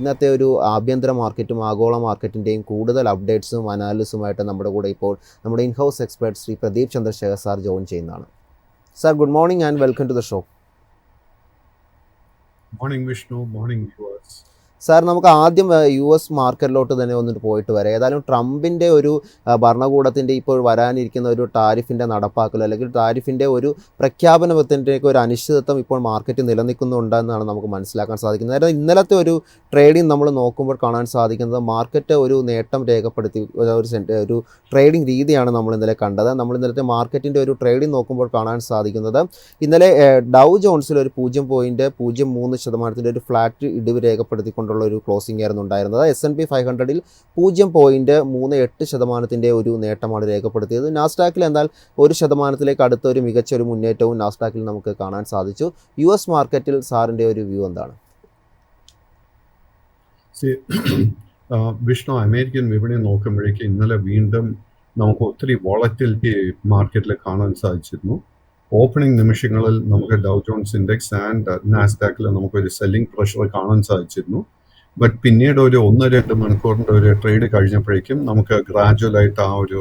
ഇന്നത്തെ ഒരു ആഭ്യന്തര മാർക്കറ്റും ആഗോള മാർക്കറ്റിൻ്റെയും കൂടുതൽ അപ്ഡേറ്റ്സും അനാലിസുമായിട്ട് നമ്മുടെ കൂടെ ഇപ്പോൾ നമ്മുടെ in house expert Shri Pradeep Chandrashekhar sir join ചെയ്യുന്നതാണ്. Sir, good morning and welcome to the show. Morning Vishnu, morning viewers. Sir, നമുക്ക് ആദ്യം US മാർക്കറ്റിലോട്ട് തന്നെ വന്നിട്ട് പോയിട്ട് വരാം. ഏതായാലും ട്രംപിൻ്റെ ഒരു ഭരണകൂടത്തിൻ്റെ ഇപ്പോൾ വരാനിരിക്കുന്ന ഒരു ടാരിഫിൻ്റെ നടപ്പാക്കൽ അല്ലെങ്കിൽ ടാരിഫിൻ്റെ ഒരു പ്രഖ്യാപനത്തിൻ്റെയൊക്കെ ഒരു അനിശ്ചിതത്വം ഇപ്പോൾ മാർക്കറ്റ് നിലനിൽക്കുന്നുണ്ടെന്നാണ് നമുക്ക് മനസ്സിലാക്കാൻ സാധിക്കുന്നത്. അതായത് ഇന്നലത്തെ ഒരു ട്രേഡിംഗ് നമ്മൾ നോക്കുമ്പോൾ കാണാൻ സാധിക്കുന്നത് മാർക്കറ്റ് ഒരു നേട്ടം രേഖപ്പെടുത്തി ഒരു ട്രേഡിംഗ് രീതിയാണ് നമ്മൾ ഇന്നലെ കണ്ടത്. നമ്മൾ ഇന്നലത്തെ മാർക്കറ്റിൻ്റെ ഒരു ട്രേഡിംഗ് നോക്കുമ്പോൾ കാണാൻ സാധിക്കുന്നത് ഇന്നലെ ഡൗ ജോൺസിൽ ഒരു 0.03% ഒരു ഫ്ലാറ്റ് ഇടിവ് രേഖപ്പെടുത്തിക്കൊണ്ട് ഒരു ക്ലോസിംഗ് ആയിരുന്നു ഉണ്ടായിരുന്നത്. S&P 500-ൽ 0.38% ഒരു നേട്ടമാണ് രേഖപ്പെടുത്തിയത്. നാസ്ഡാക്കിൽ എന്നാൽ 1% അടുത്ത ഒരു മികച്ച ഒരു മുന്നേറ്റവും നാസ്ഡാക്കിൽ നമുക്ക് കാണാൻ സാധിച്ചു. US മാർക്കറ്റിൽ സാറിൻ്റെ ഒരു വ്യൂ എന്താണ്? വിഷ്ണു, അമേരിക്കൻ വിപണി നോക്കുമ്പോഴേക്കും ഇന്നലെ വീണ്ടും നമുക്ക് ഒത്തിരി വോളറ്റിലിറ്റി മാർക്കറ്റിൽ കാണാൻ സാധിച്ചിരുന്നു. ഓപ്പണിംഗ് നിമിഷങ്ങളിൽ നമുക്ക് ഡൗ ജോൺസ് ഇൻഡെക്സ് ആൻഡ് നാസ്ഡാക്കിൽ നമുക്കൊരു സെല്ലിംഗ് പ്രഷർ കാണാൻ സാധിച്ചിരുന്നു. ബട്ട് പിന്നീട് ഒരു 1-2 മണിക്കൂറിൻ്റെ ഒരു ട്രേഡ് കഴിഞ്ഞപ്പോഴേക്കും നമുക്ക് ഗ്രാജുവലായിട്ട് ആ ഒരു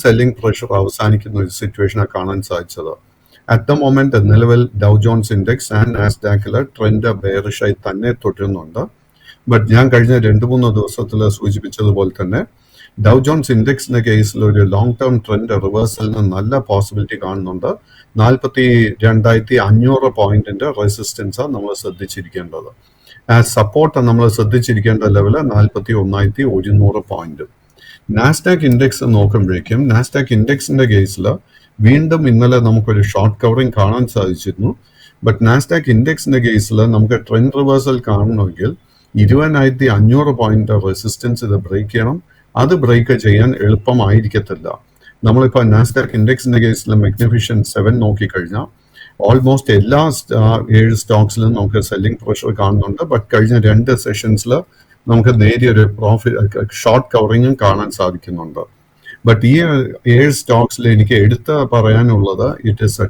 സെല്ലിംഗ് പ്രഷർ അവസാനിക്കുന്ന ഒരു സിറ്റുവേഷനാണ് കാണാൻ സാധിച്ചത്. അറ്റ് ദ മൊമെന്റ് നിലവിൽ ഡൗ ജോൺസ് ഇൻഡെക്സ് ആൻഡ് നാസ്ഡാക്കിൽ ട്രെൻഡ് ബെയറിഷായി തന്നെ തുടരുന്നുണ്ട്. ബട്ട് ഞാൻ കഴിഞ്ഞ 2-3 ദിവസത്തിൽ സൂചിപ്പിച്ചതുപോലെ തന്നെ ഡൗ ജോൺസ് ഇൻഡെക്സിന്റെ കേസിൽ ഒരു ലോങ് ടേം ട്രെൻഡ് റിവേഴ്സലിന് നല്ല പോസിബിലിറ്റി കാണുന്നുണ്ട്. 42,500 പോയിന്റിന്റെ റെസിസ്റ്റൻസാണ് നമ്മൾ ശ്രദ്ധിച്ചിരിക്കേണ്ടത്. സപ്പോർട്ട് നമ്മൾ ശ്രദ്ധിച്ചിരിക്കേണ്ട ലെവല് 41,100 പോയിന്റ്. നാസ്ഡാക്ക് ഇൻഡെക്സ് നോക്കുമ്പോഴേക്കും നാസ്ഡാക്ക് ഇൻഡെക്സിന്റെ കേസിൽ വീണ്ടും ഇന്നലെ നമുക്കൊരു ഷോർട്ട് കവറിംഗ് കാണാൻ സാധിച്ചിരുന്നു. ബട്ട് നാസ്ഡാക്ക് ഇൻഡെക്സിന്റെ കേസിൽ നമുക്ക് ട്രെൻഡ് റിവേഴ്സൽ കാണണമെങ്കിൽ 20,500 പോയിന്റ് റെസിസ്റ്റൻസ് ഇത് ബ്രേക്ക് ചെയ്യണം. അത് ബ്രേക്ക് ചെയ്യാൻ എളുപ്പമായിരിക്കത്തില്ല. നമ്മളിപ്പോൾ നാസ്ഡാക്ക് ഇൻഡെക്സിന്റെ കേസിൽ മാഗ്നിഫിഷ്യന്റ് 7 നോക്കിക്കഴിഞ്ഞാൽ ഓൾമോസ്റ്റ് എല്ലാ 7 സ്റ്റോക്സിലും നമുക്ക് സെല്ലിംഗ് പ്രഷർ കാണുന്നുണ്ട്. ബട്ട് കഴിഞ്ഞ 2 സെഷൻസിൽ നമുക്ക് നേരിയൊരു ഷോർട്ട് കവറിങ്ങും കാണാൻ സാധിക്കുന്നുണ്ട്. ബട്ട് ഈ 7 സ്റ്റോക്സിൽ എനിക്ക് എടുത്ത് പറയാനുള്ളത് ഇറ്റ് ഈസ്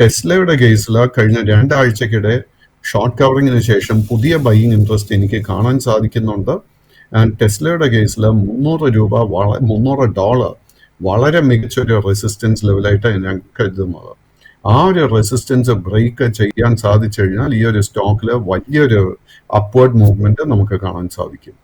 ടെസ്ലയുടെ കേസിൽ കഴിഞ്ഞ 2 ആഴ്ചക്കിടെ ഷോർട്ട് കവറിങ്ങിന് ശേഷം പുതിയ ബൈയിങ് ഇൻട്രസ്റ്റ് എനിക്ക് കാണാൻ സാധിക്കുന്നുണ്ട്. ആൻഡ് ടെസ്ലയുടെ കേസിൽ $300 വളരെ മികച്ചൊരു റെസിസ്റ്റൻസ് ലെവലായിട്ട് ഞാൻ കരുതുന്നത്. ആ ഒരു റെസിസ്റ്റൻസ് ബ്രേക്ക് ചെയ്യാൻ സാധിച്ചു കഴിഞ്ഞാൽ ഈ ഒരു സ്റ്റോക്കിൽ വലിയൊരു അപ്വേർഡ് മൂവ്മെന്റ് നമുക്ക് കാണാൻ സാധിക്കും.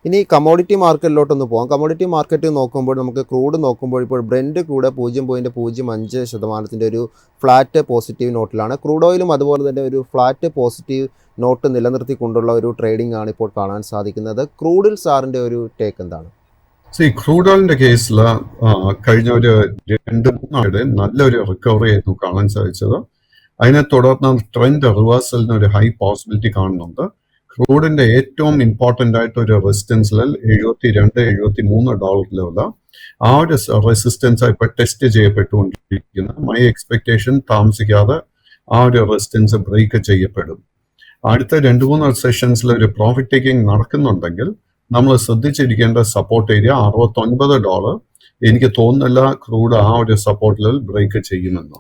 ഇനി കമോഡിറ്റി മാർക്കറ്റിലോട്ടൊന്ന് പോകാം. കമോഡിറ്റി മാർക്കറ്റ് നോക്കുമ്പോൾ നമുക്ക് ക്രൂഡ് നോക്കുമ്പോൾ ഇപ്പോൾ ബ്രെൻഡ് ക്രൂഡ് 0.05% ഒരു ഫ്ലാറ്റ് പോസിറ്റീവ് നോട്ടിലാണ്. ക്രൂഡ് ഓയിലും അതുപോലെ തന്നെ ഒരു ഫ്ലാറ്റ് പോസിറ്റീവ് നോട്ട് നിലനിർത്തിക്കൊണ്ടുള്ള ഒരു ട്രേഡിംഗ് ആണ് ഇപ്പോൾ കാണാൻ സാധിക്കുന്നത്. ക്രൂഡിൽ സാറിൻ്റെ ഒരു ടേക്ക് എന്താണ്? ക്രൂഡ് ഓയിലിന്റെ കേസിൽ കഴിഞ്ഞ ഒരു 2-3 ആഴ്ച നല്ലൊരു റിക്കവറി ആയിരുന്നു കാണാൻ സാധിച്ചത്. അതിനെ തുടർന്ന് ട്രെൻഡ് റിവേഴ്സലിന് ഒരു ഹൈ പോസിബിലിറ്റി കാണുന്നുണ്ട്. ക്രൂഡിന്റെ ഏറ്റവും ഇമ്പോർട്ടന്റ് ആയിട്ട് ഒരു റെസിസ്റ്റൻസ് ലെവൽ $72-73 ലെവല. ആ ഒരു റെസിസ്റ്റൻസ് ഇപ്പൊ ടെസ്റ്റ് ചെയ്യപ്പെട്ടുകൊണ്ടിരിക്കുന്ന മൈ എക്സ്പെക്ടേഷൻ താമസിക്കാതെ ആ ഒരു റെസിസ്റ്റൻസ് ബ്രേക്ക് ചെയ്യപ്പെടും. അടുത്ത 2-3 സെഷൻസിൽ ഒരു പ്രോഫിറ്റ് ടേക്കിംഗ് നടക്കുന്നുണ്ടെങ്കിൽ നമ്മൾ ശ്രദ്ധിച്ചിരിക്കേണ്ട സപ്പോർട്ട് ഏരിയ $69. എനിക്ക് തോന്നുന്നില്ല ക്രൂഡ് ആ ഒരു സപ്പോർട്ട് ലെവൽ ബ്രേക്ക് ചെയ്യുമെന്ന്.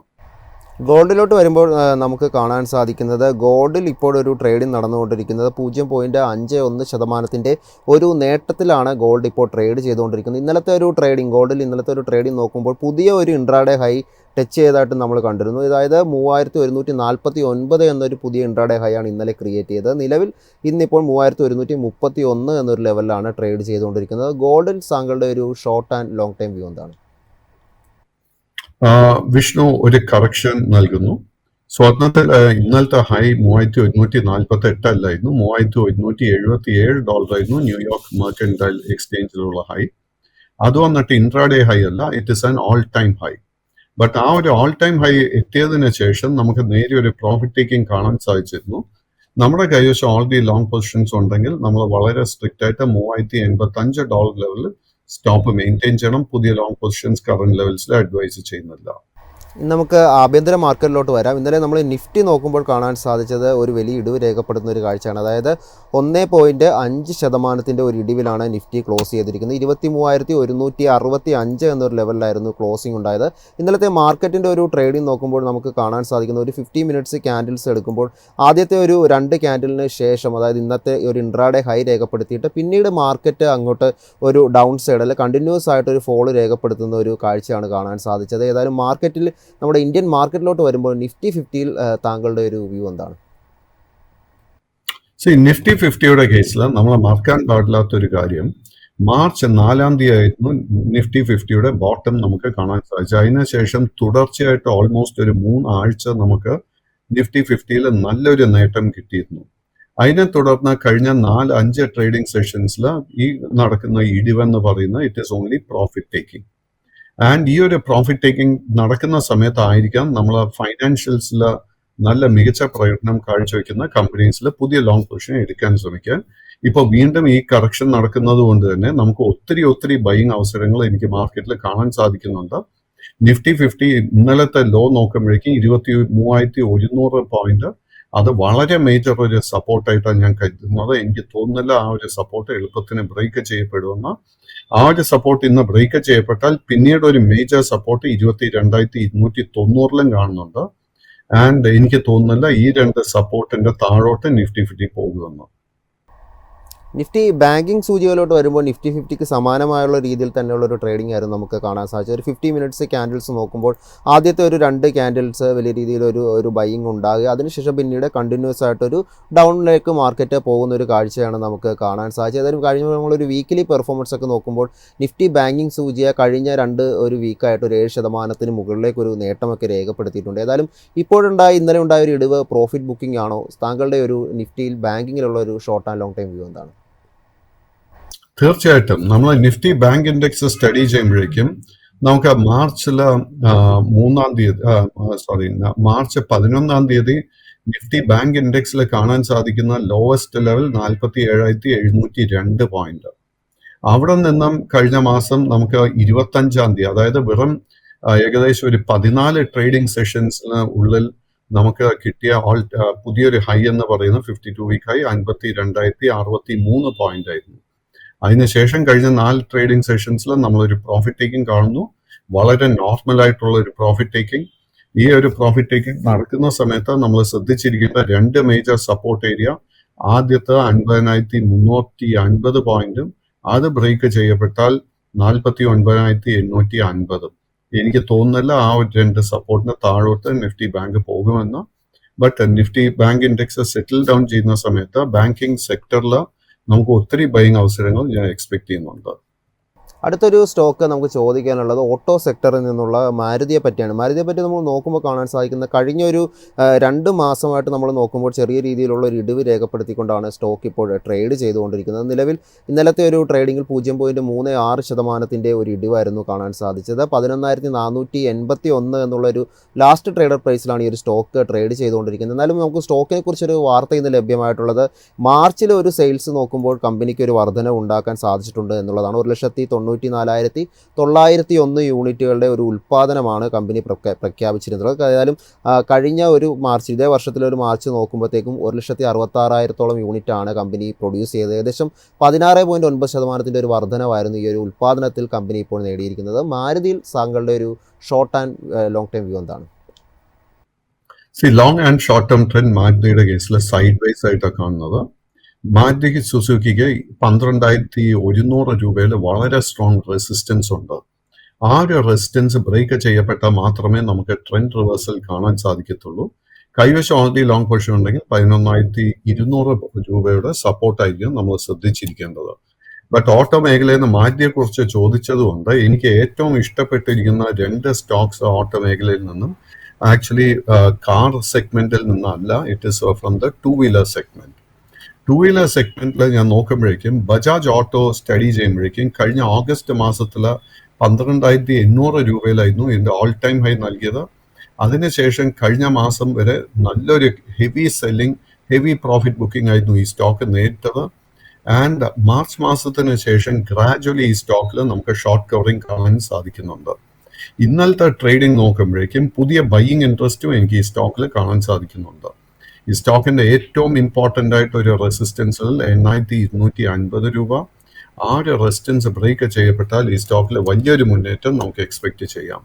ഗോൾഡിലോട്ട് വരുമ്പോൾ നമുക്ക് കാണാൻ സാധിക്കുന്നത് ഗോൾഡിൽ ഇപ്പോൾ ഒരു ട്രേഡിംഗ് നടന്നുകൊണ്ടിരിക്കുന്നത് 0.51% ഒരു നേട്ടത്തിലാണ് ഗോൾഡ് ഇപ്പോൾ ട്രേഡ് ചെയ്തുകൊണ്ടിരിക്കുന്നത്. ഗോൾഡിൽ ഇന്നലത്തെ ഒരു ട്രേഡിംഗ് നോക്കുമ്പോൾ പുതിയ ഒരു ഇൻട്രാഡേ ഹൈ ടച്ച് ചെയ്തതായിട്ട് നമ്മൾ കണ്ടിരുന്നു. അതായത് 3149 എന്നൊരു പുതിയ ഇൻട്രാഡേ ഹൈ ആണ് ഇന്നലെ ക്രിയേറ്റ് ചെയ്തത്. നിലവിൽ ഇന്നിപ്പോൾ 3131 എന്നൊരു ലെവലിലാണ് ട്രേഡ് ചെയ്തുകൊണ്ടിരിക്കുന്നത്. ഗോൾഡിൽ താങ്കളുടെ ഒരു short and long time view എന്താണ്? വിഷ്ണു, ഒരു കറക്ഷൻ നൽകുന്നു. സ്വർണത്തിൽ ഇന്നലത്തെ ഹൈ 3148 അല്ലായിരുന്നു, $3177 ആയിരുന്നു ന്യൂയോർക്ക് മെർക്കന്റൈൽ എക്സ്ചേഞ്ചിലുള്ള ഹൈ. അത് വന്നിട്ട് ഇൻട്രാഡേ ഹൈ അല്ല, it is an all time high. But ആ ഒരു ഓൾ ടൈം ഹൈ എത്തിയതിനു ശേഷം നമുക്ക് നേരിയ ഒരു പ്രോഫിറ്റ് ടേക്കിംഗ് കാണാൻ സാധിച്ചിരുന്നു. നമ്മുടെ കൈവശം ഓൾറെഡി ലോങ് പൊസിഷൻസ് ഉണ്ടെങ്കിൽ നമ്മൾ വളരെ സ്ട്രിക്റ്റ് ആയിട്ട് $3085 ലെവലിൽ സ്റ്റോപ്പ് മെയിൻറ്റെയിൻ ചെയ്യണം. പുതിയ ലോങ് പൊസിഷൻസ് കറന്റ് ലെവൽസിൽ അഡ്വൈസ് ചെയ്യുന്നില്ല. നമുക്ക് ആഭ്യന്തര മാർക്കറ്റിലോട്ട് വരാം. ഇന്നലെ നമ്മൾ നിഫ്റ്റി നോക്കുമ്പോൾ കാണാൻ സാധിച്ചത് ഒരു വലിയ ഇടിവ് രേഖപ്പെടുത്തുന്ന ഒരു കാഴ്ചയാണ്. അതായത് 1.5% ഒരു ഇടിവിലാണ് നിഫ്റ്റി ക്ലോസ് ചെയ്തിരിക്കുന്നത്. 23,165 എന്നൊരു ലെവലിലായിരുന്നു ക്ലോസിംഗ് ഉണ്ടായത്. ഇന്നലത്തെ മാർക്കറ്റിൻ്റെ ഒരു ട്രേഡിംഗ് നോക്കുമ്പോൾ നമുക്ക് കാണാൻ സാധിക്കുന്ന ഒരു 50 മിനിറ്റ്സ് ക്യാൻഡിൽസ് എടുക്കുമ്പോൾ ആദ്യത്തെ ഒരു 2 ക്യാൻഡിലിന് ശേഷം, അതായത് ഇന്നത്തെ ഒരു ഇൻട്രാഡേ ഹൈ രേഖപ്പെടുത്തിയിട്ട് പിന്നീട് മാർക്കറ്റ് അങ്ങോട്ട് ഒരു ഡൗൺ സൈഡ് അല്ലെ കണ്ടിന്യൂസ് ആയിട്ടൊരു ഫോള് രേഖപ്പെടുത്തുന്ന ഒരു കാഴ്ചയാണ് കാണാൻ സാധിച്ചത്. ഏതായാലും മാർക്കറ്റിൽ നമ്മുടെ ഇന്ത്യൻ മാർക്കറ്റിലോട്ട് വരുമ്പോൾ നിഫ്റ്റി 50-യിൽ താങ്കളുടെ ഒരു വ്യൂ എന്താണ്? നിഫ്റ്റി 50യുടെ കേസിൽ നമ്മൾ മറക്കാൻ പാടില്ലാത്തൊരു കാര്യം, മാർച്ച് 4-ാം തീയതി ആയിരുന്നു നിഫ്റ്റി 50യുടെ ബോട്ടം നമുക്ക് കാണാൻ സാധിച്ചു. അതിനുശേഷം തുടർച്ചയായിട്ട് ഓൾമോസ്റ്റ് ഒരു 3 ആഴ്ച നമുക്ക് നിഫ്റ്റി 50യിൽ നല്ലൊരു നേട്ടം കിട്ടിയിരുന്നു. അതിനെ തുടർന്ന് കഴിഞ്ഞ 4-5 ട്രേഡിംഗ് സെഷൻസിൽ ഈ നടക്കുന്ന ഇടിവെന്ന് പറയുന്നത് it is only profit taking. And ഈ ഒരു പ്രോഫിറ്റ് ടേക്കിംഗ് നടക്കുന്ന സമയത്തായിരിക്കാം നമ്മൾ ഫൈനാൻഷ്യൽസിൽ നല്ല മികച്ച പ്രയത്നം കാഴ്ചവെക്കുന്ന കമ്പനീസിൽ പുതിയ ലോങ് പൊസിഷൻ എടുക്കാൻ ശ്രമിക്കാൻ. ഇപ്പോൾ വീണ്ടും ഈ കറക്ഷൻ നടക്കുന്നത് കൊണ്ട് തന്നെ നമുക്ക് ഒത്തിരി ബൈയിങ് അവസരങ്ങൾ എനിക്ക് മാർക്കറ്റിൽ കാണാൻ സാധിക്കുന്നുണ്ട്. നിഫ്റ്റി 50 ഇന്നലത്തെ ലോ നോക്കുമ്പോഴേക്കും 23,100 പോയിന്റ്, അത് വളരെ മേജർ ഒരു സപ്പോർട്ടായിട്ടാണ് ഞാൻ കരുതുന്നത്. എനിക്ക് തോന്നുന്നില്ല ആ ഒരു സപ്പോർട്ട് എളുപ്പത്തിന് ബ്രേക്ക് ചെയ്യപ്പെടുമെന്ന്. ആ ഒരു സപ്പോർട്ട് ഇന്ന് ബ്രേക്ക് ചെയ്യപ്പെട്ടാൽ പിന്നീട് ഒരു മേജർ സപ്പോർട്ട് 22,290 കാണുന്നുണ്ട്. ആൻഡ് എനിക്ക് തോന്നുന്നില്ല ഈ 2 സപ്പോർട്ടിന്റെ താഴോട്ട് നിഫ്റ്റി 50 പോകുമെന്ന്. നിഫ്റ്റി ബാങ്കിങ് സൂചികയിലോട്ട് വരുമ്പോൾ നിഫ്റ്റി 50ക്ക് സമാനമായുള്ള രീതിയിൽ തന്നെയുള്ള ഒരു ട്രേഡിംഗ് ആയിരുന്നു നമുക്ക് കാണാൻ സാധിച്ചത്. ഒരു 50 മിനിറ്റ്സ് ക്യാൻഡിൽസ് നോക്കുമ്പോൾ ആദ്യത്തെ ഒരു 2 ക്യാൻഡിൽസ് വലിയ രീതിയിൽ ഒരു ബൈയിങ് ഉണ്ടാകുക, അതിനുശേഷം പിന്നീട് കണ്ടിന്യൂസ് ആയിട്ടൊരു ഡൗണിലേക്ക് മാർക്കറ്റ് പോകുന്ന ഒരു കാഴ്ചയാണ് നമുക്ക് കാണാൻ സാധിച്ചത്. ഏതായാലും കഴിഞ്ഞ നമ്മളൊരു വീക്കിലി പെർഫോമൻസ് ഒക്കെ നോക്കുമ്പോൾ നിഫ്റ്റി ബാങ്കിങ് സൂചിക കഴിഞ്ഞ 2 വീക്കായിട്ട് ഒരു 7% മുകളിലേക്ക് ഒരു നേട്ടമൊക്കെ രേഖപ്പെടുത്തിയിട്ടുണ്ട്. ഏതായാലും ഇന്നലെ ഉണ്ടായ ഒരു ഇടിവ് പ്രോഫിറ്റ് ബുക്കിംഗ് ആണോ? താങ്കളുടെ ഒരു നിഫ്റ്റിയിൽ ബാങ്കിങ്ങിലുള്ള ഒരു short and long time view എന്താണ്? തീർച്ചയായിട്ടും നമ്മൾ നിഫ്റ്റി ബാങ്ക് ഇൻഡെക്സ് സ്റ്റഡി ചെയ്യുമ്പോഴേക്കും നമുക്ക് മാർച്ച് 11-ാം തീയതി നിഫ്റ്റി ബാങ്ക് ഇൻഡെക്സിൽ കാണാൻ സാധിക്കുന്ന ലോവസ്റ്റ് ലെവൽ 47,702 പോയിന്റ്. അവിടെ നിന്നും കഴിഞ്ഞ മാസം നമുക്ക് 25-ാം തീയതി, അതായത് വെറും ഏകദേശം ഒരു 14 ട്രേഡിംഗ് സെഷൻസിന് ഉള്ളിൽ നമുക്ക് കിട്ടിയ പുതിയൊരു ഹൈ എന്ന് പറയുന്നത് 52 വീക്ക് ഹൈ 52,063 പോയിന്റ് ആയിരുന്നു. അതിനുശേഷം കഴിഞ്ഞ 4 ട്രേഡിംഗ് സെഷൻസിൽ നമ്മളൊരു പ്രോഫിറ്റ് ടേക്കിംഗ് കാണുന്നു. വളരെ നോർമൽ ആയിട്ടുള്ള ഒരു പ്രോഫിറ്റ് ടേക്കിംഗ്. ഈ ഒരു പ്രോഫിറ്റ് ടേക്കിംഗ് നടക്കുന്ന സമയത്ത് നമ്മൾ ശ്രദ്ധിച്ചിരിക്കേണ്ട 2 മേജർ സപ്പോർട്ട് ഏരിയ, ആദ്യത്തെ 50,350 പോയിന്റും, അത് ബ്രേക്ക് ചെയ്യപ്പെട്ടാൽ 49,850. എനിക്ക് തോന്നുന്നില്ല ആ ഒരു 2 സപ്പോർട്ടിന് താഴോട്ട് നിഫ്റ്റി ബാങ്ക് പോകുമെന്ന്. But Nifty bank index settle down ചെയ്യുന്ന സമയത്ത് ബാങ്കിങ് സെക്ടറിൽ നമുക്ക് ഒത്തിരി ബൈയിങ് അവസരങ്ങൾ ഞാൻ എക്സ്പെക്ട് ചെയ്യുന്നുണ്ട്. അടുത്തൊരു സ്റ്റോക്ക് നമുക്ക് ചോദിക്കാനുള്ളത് ഓട്ടോ സെക്ടറിൽ നിന്നുള്ള മാരുതിയെ പറ്റിയാണ്. മാരുതിയെ പറ്റി നമ്മൾ നോക്കുമ്പോൾ കാണാൻ സാധിക്കുന്ന കഴിഞ്ഞൊരു 2 മാസമായിട്ട് നമ്മൾ നോക്കുമ്പോൾ ചെറിയ രീതിയിലുള്ള ഒരു ഇടിവ് രേഖപ്പെടുത്തിക്കൊണ്ടാണ് സ്റ്റോക്ക് ഇപ്പോൾ ട്രേഡ് ചെയ്തുകൊണ്ടിരിക്കുന്നത്. നിലവിൽ ഇന്നലത്തെ ഒരു ട്രേഡിങ്ങിൽ 0.36% ഒരു ഇടിവായിരുന്നു കാണാൻ സാധിച്ചത്. 11,481 എന്നുള്ളൊരു ലാസ്റ്റ് ട്രേഡർ പ്രൈസിലാണ് ഈ ഒരു സ്റ്റോക്ക് ട്രേഡ് ചെയ്തുകൊണ്ടിരിക്കുന്നത്. എന്നാലും നമുക്ക് സ്റ്റോക്കിനെ കുറിച്ചൊരു വാർത്ത ഇന്ന് ലഭ്യമായിട്ടുള്ളത്, മാർച്ചിലെ ഒരു സെയിൽസ് നോക്കുമ്പോൾ കമ്പനിക്ക് ഒരു വർധന ഉണ്ടാക്കാൻ സാധിച്ചിട്ടുണ്ട് എന്നുള്ളതാണ്. 1,94,901 യൂണിറ്റുകളുടെ ഒരു ഉൽപ്പാദനമാണ് കമ്പനി പ്രഖ്യാപിച്ചിരുന്നത്. ഏതായാലും കഴിഞ്ഞ ഒരു മാർച്ച്, ഇതേ വർഷത്തിലെ ഒരു മാർച്ച് നോക്കുമ്പോഴത്തേക്കും 1,66,000 യൂണിറ്റാണ് കമ്പനി പ്രൊഡ്യൂസ് ചെയ്തത്. ഏകദേശം 16.9% ഒരു വർധനമായിരുന്നു ഈ ഒരു ഉൽപ്പാദനത്തിൽ കമ്പനി ഇപ്പോൾ നേടിയിരിക്കുന്നത്. മാരുതിയിൽ താങ്കളുടെ ഒരു short and long time view എന്താണ്? Long and short term trend മാരുതിയുടെ കേസിൽ സൈഡ് വൈസ് ആയിട്ടാണ് കാണുന്നത്. മാരുതി സുസുക്കിക്ക് 12,100 രൂപയിൽ വളരെ സ്ട്രോങ് റെസിസ്റ്റൻസ് ഉണ്ട്. ആ ഒരു റെസിസ്റ്റൻസ് ബ്രേക്ക് ചെയ്യപ്പെട്ടാൽ മാത്രമേ നമുക്ക് ട്രെൻഡ് റിവേഴ്സൽ കാണാൻ സാധിക്കത്തുള്ളൂ. കൈവശം ഓൾറെഡി ലോങ് പൊസിഷൻ ഉണ്ടെങ്കിൽ 11,200 രൂപയുടെ സപ്പോർട്ടായിരിക്കും നമ്മൾ ശ്രദ്ധിച്ചിരിക്കേണ്ടത്. ബട്ട് ഓട്ടോ മേഖലയിൽ നിന്ന് മാരുതിയെ കുറിച്ച് ചോദിച്ചതുകൊണ്ട് എനിക്ക് ഏറ്റവും ഇഷ്ടപ്പെട്ടിരിക്കുന്ന 2 സ്റ്റോക്സ് ഓട്ടോ മേഖലയിൽ നിന്നും ആക്ച്വലി കാർ സെഗ്മെന്റിൽ നിന്നല്ല, it is from the 2 wheeler segment. 2 wheeler സെഗ്മെന്റിൽ ഞാൻ നോക്കുമ്പോഴേക്കും ബജാജ് ഓട്ടോ സ്റ്റഡി ചെയ്യുമ്പോഴേക്കും കഴിഞ്ഞ ഓഗസ്റ്റ് മാസത്തിൽ 12,800 രൂപയിലായിരുന്നു ഇതിന്റെ ഓൾ ടൈം ഹൈ നൽകിയത്. അതിനുശേഷം കഴിഞ്ഞ മാസം വരെ നല്ലൊരു heavy selling, heavy profit booking ആയിരുന്നു ഈ സ്റ്റോക്ക് നേരിട്ടത്. ആൻഡ് മാർച്ച് മാസത്തിന് ശേഷം ഗ്രാജുവലി ഈ സ്റ്റോക്കിൽ നമുക്ക് ഷോർട്ട് കവറിംഗ് കാണാൻ സാധിക്കുന്നുണ്ട്. ഇന്നലത്തെ ട്രേഡിംഗ് നോക്കുമ്പോഴേക്കും പുതിയ ബൈയിങ് ഇൻട്രസ്റ്റും എനിക്ക് ഈ സ്റ്റോക്കിൽ കാണാൻ സാധിക്കുന്നുണ്ട്. ഈ സ്റ്റോക്കിന്റെ ഏറ്റവും ഇമ്പോർട്ടൻ്റ് ആയിട്ട് ഒരു റെസിസ്റ്റൻസിൽ 8250 രൂപ. ആ ഒരു റെസിസ്റ്റൻസ് ബ്രേക്ക് ചെയ്യപ്പെട്ടാൽ ഈ സ്റ്റോക്കിൽ വലിയൊരു മുന്നേറ്റം നമുക്ക് എക്സ്പെക്ട് ചെയ്യാം.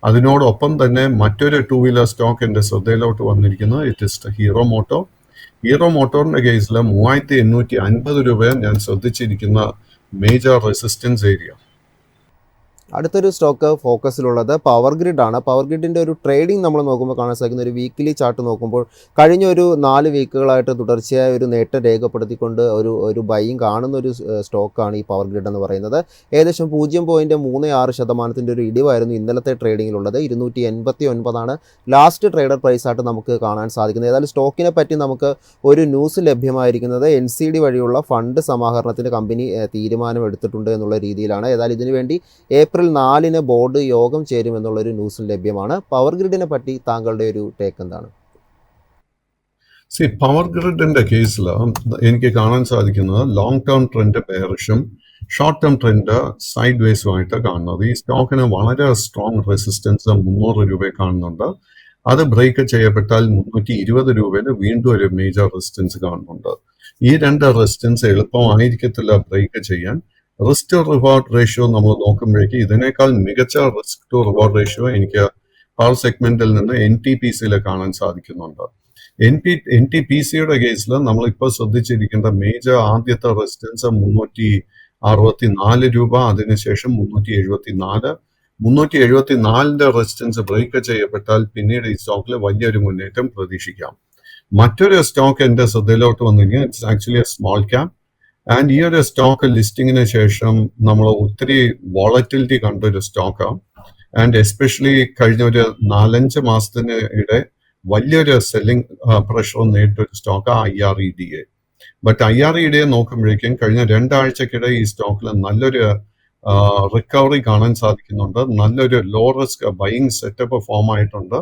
അതിനോടൊപ്പം തന്നെ മറ്റൊരു 2 വീലർ സ്റ്റോക്ക് എൻ്റെ ശ്രദ്ധയിലോട്ട് വന്നിരിക്കുന്നത് ഇറ്റ് ഇസ് ഹീറോ മോട്ടോ. ഹീറോ മോട്ടോറിന്റെ കേസിൽ 3850 രൂപയാണ് ഞാൻ ശ്രദ്ധിച്ചിരിക്കുന്ന മേജർ റെസിസ്റ്റൻസ് ഏരിയ. അടുത്തൊരു സ്റ്റോക്ക് ഫോക്കസിലുള്ളത് പവർ ഗ്രിഡ് ആണ്. പവർ ഗ്രിഡിൻ്റെ ഒരു ട്രേഡിംഗ് നമ്മൾ നോക്കുമ്പോൾ കാണാൻ സാധിക്കുന്ന ഒരു വീക്കിലി ചാർട്ട് നോക്കുമ്പോൾ കഴിഞ്ഞ ഒരു 4 വീക്കുകളായിട്ട് തുടർച്ചയായ ഒരു നേട്ടം രേഖപ്പെടുത്തിക്കൊണ്ട് ഒരു ബൈയിങ് കാണുന്ന ഒരു സ്റ്റോക്കാണ് ഈ പവർ ഗ്രിഡ് എന്ന് പറയുന്നത്. ഏകദേശം 0.36% ഒരു ഇടിവായിരുന്നു ഇന്നലത്തെ ട്രേഡിങ്ങിലുള്ളത്. 289 ലാസ്റ്റ് ട്രേഡർ പ്രൈസായിട്ട് നമുക്ക് കാണാൻ സാധിക്കുന്നത്. ഏതായാലും സ്റ്റോക്കിനെ പറ്റി നമുക്ക് ഒരു ന്യൂസ് ലഭ്യമായിരിക്കുന്നത് NCD വഴിയുള്ള ഫണ്ട് സമാഹരണത്തിന് കമ്പനി തീരുമാനമെടുത്തിട്ടുണ്ട് എന്നുള്ള രീതിയിലാണ്. ഏതായാലും ഇതിനുവേണ്ടി ഏപ്രിൽ 4 ബോർഡ് യോഗം ചേരുമെന്നുള്ളൊരു ന്യൂസും ലഭ്യമാണ്. പവർ ഗ്രിഡിനെ പറ്റി താങ്കളുടെ ഒരു ടേക്ക് എന്താണ്? പവർ ഗ്രിഡിന്റെ കേസിൽ എനിക്ക് കാണാൻ സാധിക്കുന്നത് ലോങ് ടേം ട്രെൻഡ് ബെയറിഷും ഷോർട്ട് ടേം ട്രെൻഡ് സൈഡ് വേസുമായിട്ട് കാണുന്നത്. ഈ സ്റ്റോക്കിന് വളരെ സ്ട്രോങ് റെസിസ്റ്റൻസ് 300 രൂപ കാണുന്നുണ്ട്. അത് ബ്രേക്ക് ചെയ്യപ്പെട്ടാൽ 320 രൂപയിൽ വീണ്ടും ഒരു മേജർ റെസിസ്റ്റൻസ് കാണുന്നുണ്ട്. ഈ 2 റെസിസ്റ്റൻസ് എളുപ്പമായിരിക്കത്തില്ല ബ്രേക്ക് ചെയ്യാൻ. റിസ്ക് ടു റിവാർഡ് റേഷ്യോ നമ്മൾ നോക്കുമ്പോഴേക്ക് ഇതിനേക്കാൾ മികച്ച റിസ്ക് ടു റിവാർഡ് റേഷ്യോ എനിക്ക് പവർ സെഗ്മെന്റിൽ നിന്ന് NTPCയിൽ കാണാൻ സാധിക്കുന്നുണ്ട്. NTPCയുടെ കേസിൽ നമ്മളിപ്പോൾ ശ്രദ്ധിച്ചിരിക്കേണ്ട മേജർ ആദ്യത്തെ റെസിസ്റ്റൻസ് 364 രൂപ, അതിനുശേഷം 374. 374 റെസിസ്റ്റൻസ് ബ്രേക്ക് ചെയ്യപ്പെട്ടാൽ പിന്നീട് ഈ സ്റ്റോക്കിൽ വലിയൊരു മുന്നേറ്റം പ്രതീക്ഷിക്കാം. മറ്റൊരു സ്റ്റോക്ക് എന്റെ ശ്രദ്ധയിലോട്ട് വന്നിരിക്കുന്നത് it's actually A small cap. And ഈ ഒരു സ്റ്റോക്ക് ലിസ്റ്റിങ്ങിന് ശേഷം നമ്മൾ ഒത്തിരി വോളറ്റിലിറ്റി കണ്ടൊരു സ്റ്റോക്കാണ്. ആൻഡ് എസ്പെഷ്യലി കഴിഞ്ഞ ഒരു 4-5 മാസത്തിന് ഇടെ വലിയൊരു സെല്ലിംഗ് പ്രഷർ നേരിട്ടൊരു സ്റ്റോക്കാണ് IREDA. ബട്ട് IREDA നോക്കുമ്പോഴേക്കും കഴിഞ്ഞ 2 ആഴ്ചക്കിടെ ഈ സ്റ്റോക്കിൽ നല്ലൊരു റിക്കവറി കാണാൻ സാധിക്കുന്നുണ്ട്. നല്ലൊരു low risk buying setup form ആയിട്ടുണ്ട്.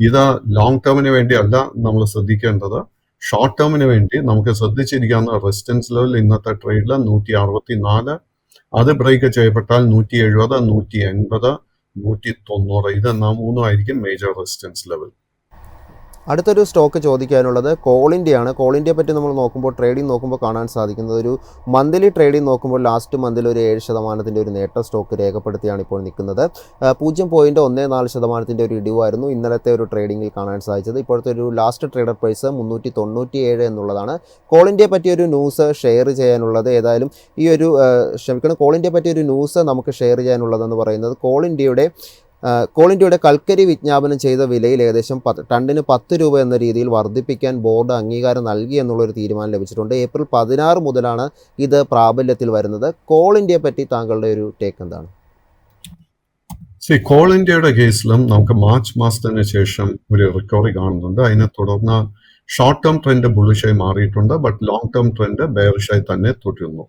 ഇത് ലോങ് ടേമിന് വേണ്ടിയല്ല നമ്മൾ ശ്രദ്ധിക്കേണ്ടത്, ഷോർട്ട് ടേമിന് വേണ്ടി നമുക്ക് ശ്രദ്ധിച്ചിരിക്കാവുന്ന റെസിസ്റ്റൻസ് ലെവൽ ഇന്നത്തെ ട്രേഡിൽ 164. അത് ബ്രേക്ക് ചെയ്യപ്പെട്ടാൽ 170, 180, 190 ഇത് 3 ആയിരിക്കും മേജർ റെസിസ്റ്റൻസ് ലെവൽ. അടുത്തൊരു സ്റ്റോക്ക് ചോദിക്കാനുള്ളത് കോൾ ഇന്ത്യയാണ്. കോൾ ഇന്ത്യയെ പറ്റി നമ്മൾ നോക്കുമ്പോൾ ട്രേഡിംഗ് നോക്കുമ്പോൾ കാണാൻ സാധിക്കുന്നത് ഒരു മന്ത്ലി ട്രേഡിംഗ് നോക്കുമ്പോൾ ലാസ്റ്റ് മന്തിൽ ഒരു 7% ഒരു നേട്ട സ്റ്റോക്ക് രേഖപ്പെടുത്തിയാണ് ഇപ്പോൾ നിൽക്കുന്നത്. 0.14% ഒരു ഇടിവായിരുന്നു ഇന്നലത്തെ ഒരു ട്രേഡിങ്ങിൽ കാണാൻ സാധിച്ചത്. ഇപ്പോഴത്തെ ഒരു ലാസ്റ്റ് ട്രേഡർ പ്രൈസ് 397 എന്നുള്ളതാണ്. കോൾ ഇന്ത്യയെ പറ്റിയൊരു ന്യൂസ് ഷെയർ ചെയ്യാനുള്ളത് ഏതായാലും കോൾ ഇന്ത്യയെ പറ്റിയൊരു ന്യൂസ് നമുക്ക് ഷെയർ ചെയ്യാനുള്ളതെന്ന് പറയുന്നത് കോൾ ഇന്ത്യയുടെ കൽക്കരി വിജ്ഞാപനം ചെയ്ത വിലയിൽ ഏകദേശം ടണ്ണിന് 10 രൂപ എന്ന രീതിയിൽ വർദ്ധിപ്പിക്കാൻ ബോർഡ് അംഗീകാരം നൽകി എന്നുള്ളൊരു തീരുമാനം ലഭിച്ചിട്ടുണ്ട്. ഏപ്രിൽ 16 മുതലാണ് ഇത് പ്രാബല്യത്തിൽ വരുന്നത്. കോൾ ഇന്ത്യയെ പറ്റി താങ്കളുടെ ഒരു ടേക്ക് എന്താണ്? കോൾ ഇന്ത്യയുടെ കേസിലും നമുക്ക് മാർച്ച് മാസത്തിന് ശേഷം ഒരു റിക്കവറി കാണുന്നുണ്ട്. അതിനെ തുടർന്ന് ഷോർട്ട് ടേം ട്രെൻഡ് ബുള്ളിഷായി മാറിയിട്ടുണ്ട്. ബട്ട് ലോങ് ടേം ട്രെൻഡ് ബെയറിഷായി തന്നെ തുടരുന്നു.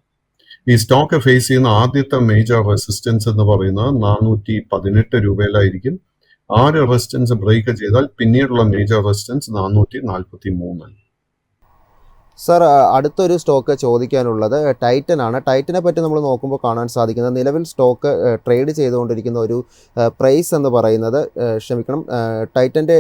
ഈ സ്റ്റോക്ക് ഫേസ് ചെയ്യുന്ന ആദ്യത്തെ മേജർ റെസിസ്റ്റൻസ് എന്ന് പറയുന്നത് 418 രൂപയിലായിരിക്കും. ആ ഒരു റെസിസ്റ്റൻസ് ബ്രേക്ക് ചെയ്താൽ പിന്നീടുള്ള മേജർ റെസിസ്റ്റൻസ് 443. സർ, അടുത്തൊരു സ്റ്റോക്ക് ചോദിക്കാനുള്ളത് ടൈറ്റൻ ആണ്. ടൈറ്റനെ പറ്റി നമ്മൾ നോക്കുമ്പോൾ കാണാൻ സാധിക്കുന്നത് നിലവിൽ സ്റ്റോക്ക് ട്രേഡ് ചെയ്തുകൊണ്ടിരിക്കുന്ന ഒരു പ്രൈസ് എന്ന് പറയുന്നത് ടൈറ്റൻ്റെ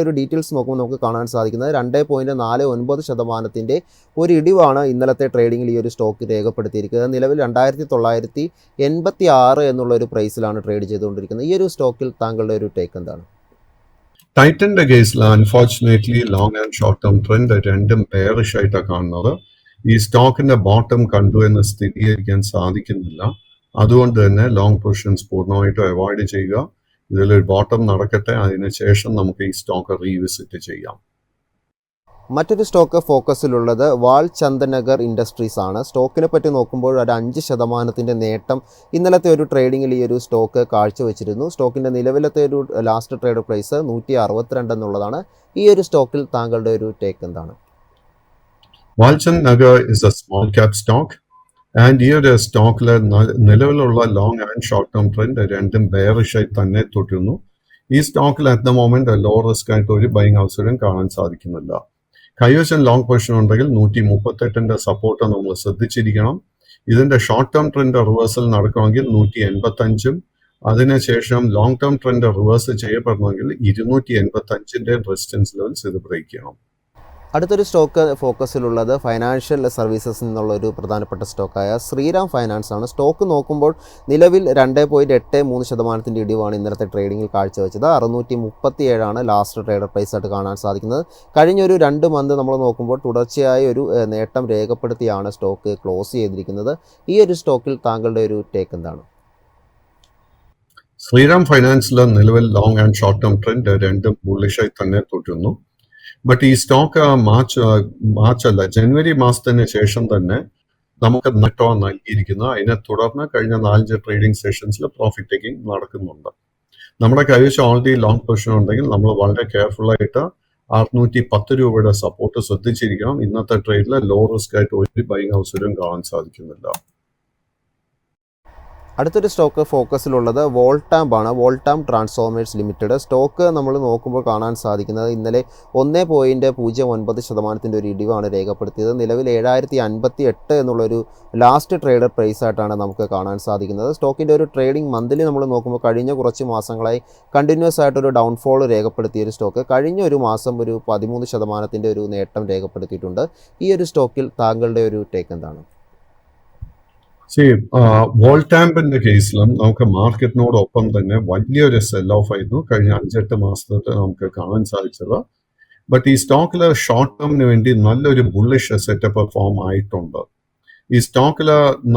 ഒരു ഡീറ്റെയിൽസ് നോക്കുമ്പോൾ നമുക്ക് കാണാൻ സാധിക്കുന്നത് 2.49% ഒരു ഇടിവാണ് ഇന്നലത്തെ ട്രേഡിങ്ങിൽ ഈ ഒരു സ്റ്റോക്ക് രേഖപ്പെടുത്തിയിരിക്കുന്നത്. നിലവിൽ 2986 എന്നുള്ളൊരു പ്രൈസിലാണ് ട്രേഡ് ചെയ്തുകൊണ്ടിരിക്കുന്നത്. ഈ ഒരു സ്റ്റോക്കിൽ താങ്കളുടെ ഒരു ടേക്ക് എന്താണ്? ടൈറ്റന്റെ കേസിൽ unfortunately long and short term trend രണ്ടും ബെയറിഷ് ആയിട്ടാണ് കാണുന്നത്. ഈ സ്റ്റോക്കിന്റെ ബോട്ടം കണ്ടു എന്ന് സ്ഥിരീകരിക്കാൻ സാധിക്കുന്നില്ല. അതുകൊണ്ട് തന്നെ ലോങ് പൊസിഷൻസ് പൂർണ്ണമായിട്ടും അവോയ്ഡ് ചെയ്യുക. ഇതിലൊരു ബോട്ടം നടക്കട്ടെ, അതിനുശേഷം നമുക്ക് ഈ സ്റ്റോക്ക് റീവിസിറ്റ് ചെയ്യാം. മറ്റൊരു സ്റ്റോക്ക് ഫോക്കസിലുള്ളത് വാൽചന്ദനഗർ ഇൻഡസ്ട്രീസ് ആണ്. സ്റ്റോക്കിനെ പറ്റി നോക്കുമ്പോൾ ഒരു 5% നേട്ടം ഇന്നലത്തെ ഒരു ട്രേഡിങ്ങിൽ ഈ ഒരു സ്റ്റോക്ക് കാഴ്ചവെച്ചിരുന്നു. സ്റ്റോക്കിൻ്റെ നിലവിലത്തെ ഒരു ലാസ്റ്റ് ട്രേഡ് പ്രൈസ് 162 എന്നുള്ളതാണ്. ഈ ഒരു സ്റ്റോക്കിൽ താങ്കളുടെ ഒരു ടേക്ക് എന്താണ്? Walchandnagar is a small cap stock. And ഈ ഒരു സ്റ്റോക്കിലെ നിലവിലുള്ള long and short term trend രണ്ടും ബെയറിഷായി തന്നെ തുടരുന്നു. ഈ സ്റ്റോക്കിൽ at the moment low risk ആയിട്ട് ഒരു ബൈങ് അവസരം കാണാൻ സാധിക്കുന്നില്ല. കൈവശം ലോങ് പൊസിഷൻ ഉണ്ടെങ്കിൽ 138 സപ്പോർട്ട് നമ്മൾ ശ്രദ്ധിച്ചിരിക്കണം. ഇതിന്റെ ഷോർട്ട് ടേം ട്രെൻഡ് റിവേഴ്സൽ നടക്കണമെങ്കിൽ 185, അതിനുശേഷം ലോങ് ടേം ട്രെൻഡ് റിവേഴ്സ് ചെയ്യപ്പെടണമെങ്കിൽ 285 റെസിസ്റ്റൻസ് ലെവൽസ് ഇത് ബ്രേക്ക് ചെയ്യണം. അടുത്തൊരു സ്റ്റോക്ക് ഫോക്കസിലുള്ളത് ഫൈനാൻഷ്യൽ സർവീസസ് നിന്നുള്ള ഒരു പ്രധാനപ്പെട്ട സ്റ്റോക്കായ ശ്രീറാം ഫൈനാൻസ് ആണ്. സ്റ്റോക്ക് നോക്കുമ്പോൾ നിലവിൽ 2.83% ഇടിവാണ് ഇന്നലത്തെ ട്രേഡിങ്ങിൽ കാഴ്ചവെച്ചത്. 637 ലാസ്റ്റ് ട്രേഡർ പ്രൈസ് ആയിട്ട് കാണാൻ സാധിക്കുന്നത്. കഴിഞ്ഞൊരു 2 മന്ത് നമ്മൾ നോക്കുമ്പോൾ തുടർച്ചയായ ഒരു നേട്ടം രേഖപ്പെടുത്തിയാണ് സ്റ്റോക്ക് ക്ലോസ് ചെയ്തിരിക്കുന്നത്. ഈ ഒരു സ്റ്റോക്കിൽ താങ്കളുടെ ഒരു ടേക്ക് എന്താണ്? ശ്രീറാം ഫൈനാൻസിലെ നിലവിൽ long and short term trend രണ്ടും ബുള്ളിഷായി തന്നെ തുടരുന്നു. ബട്ട് ഈ സ്റ്റോക്ക് മാർച്ച് അല്ല ജനുവരി മാസത്തിന് ശേഷം തന്നെ നമുക്ക് നേട്ടം നൽകിയിരിക്കുന്നു. അതിനെ തുടർന്ന് കഴിഞ്ഞ 4 ട്രേഡിംഗ് സെഷൻസിൽ പ്രോഫിറ്റ് ടേക്കിംഗ് നടക്കുന്നുണ്ട്. നമ്മുടെ കൈവശം ഓൾറെഡി ലോങ് പൊസിഷൻ ഉണ്ടെങ്കിൽ നമ്മൾ വളരെ കെയർഫുൾ ആയിട്ട് 610 രൂപയുടെ സപ്പോർട്ട് ശ്രദ്ധിച്ചിരിക്കണം. ഇന്നത്തെ ട്രേഡിൽ ലോ റിസ്ക് ആയിട്ട് ഒരു ബൈങ് അവസരം കാണാൻ സാധിക്കുന്നില്ല. അടുത്തൊരു സ്റ്റോക്ക് ഫോക്കസിലുള്ളത് വോൾട്ടാംബ് ആണ്. വോൾട്ടാംബ് ട്രാൻസ്ഫോമേഴ്സ് ലിമിറ്റഡ്. സ്റ്റോക്ക് നമ്മൾ നോക്കുമ്പോൾ കാണാൻ സാധിക്കുന്നത് ഇന്നലെ 1.09% ഒരു ഇടിവാണ് രേഖപ്പെടുത്തിയത്. നിലവിൽ 7058 എന്നുള്ളൊരു ലാസ്റ്റ് ട്രേഡർ പ്രൈസ് ആയിട്ടാണ് നമുക്ക് കാണാൻ സാധിക്കുന്നത്. സ്റ്റോക്കിൻ്റെ ഒരു ട്രേഡിംഗ് മന്ത്ലി നമ്മൾ നോക്കുമ്പോൾ കഴിഞ്ഞ കുറച്ച് മാസങ്ങളായി കണ്ടിന്യൂസ് ആയിട്ടൊരു ഡൗൺഫോൾ രേഖപ്പെടുത്തിയ ഒരു സ്റ്റോക്ക് കഴിഞ്ഞ ഒരു മാസം ഒരു 13% ഒരു നേട്ടം രേഖപ്പെടുത്തിയിട്ടുണ്ട്. ഈ ഒരു സ്റ്റോക്കിൽ താങ്കളുടെ ഒരു ടേക്ക് എന്താണ്? വോൾട്ടാമ്പിന്റെ കേസിലും നമുക്ക് മാർക്കറ്റിനോടൊപ്പം തന്നെ വലിയൊരു സെൽ ഓഫ് ആയിരുന്നു കഴിഞ്ഞ 5-8 മാസത്തെ നമുക്ക് കാണാൻ സാധിച്ചത്. ബട്ട് ഈ സ്റ്റോക്കിൽ ഷോർട്ട് ടേമിന് വേണ്ടി നല്ലൊരു ബുള്ളിഷ് സെറ്റപ്പ് ഫോം ആയിട്ടുണ്ട്. ഈ സ്റ്റോക്കിൽ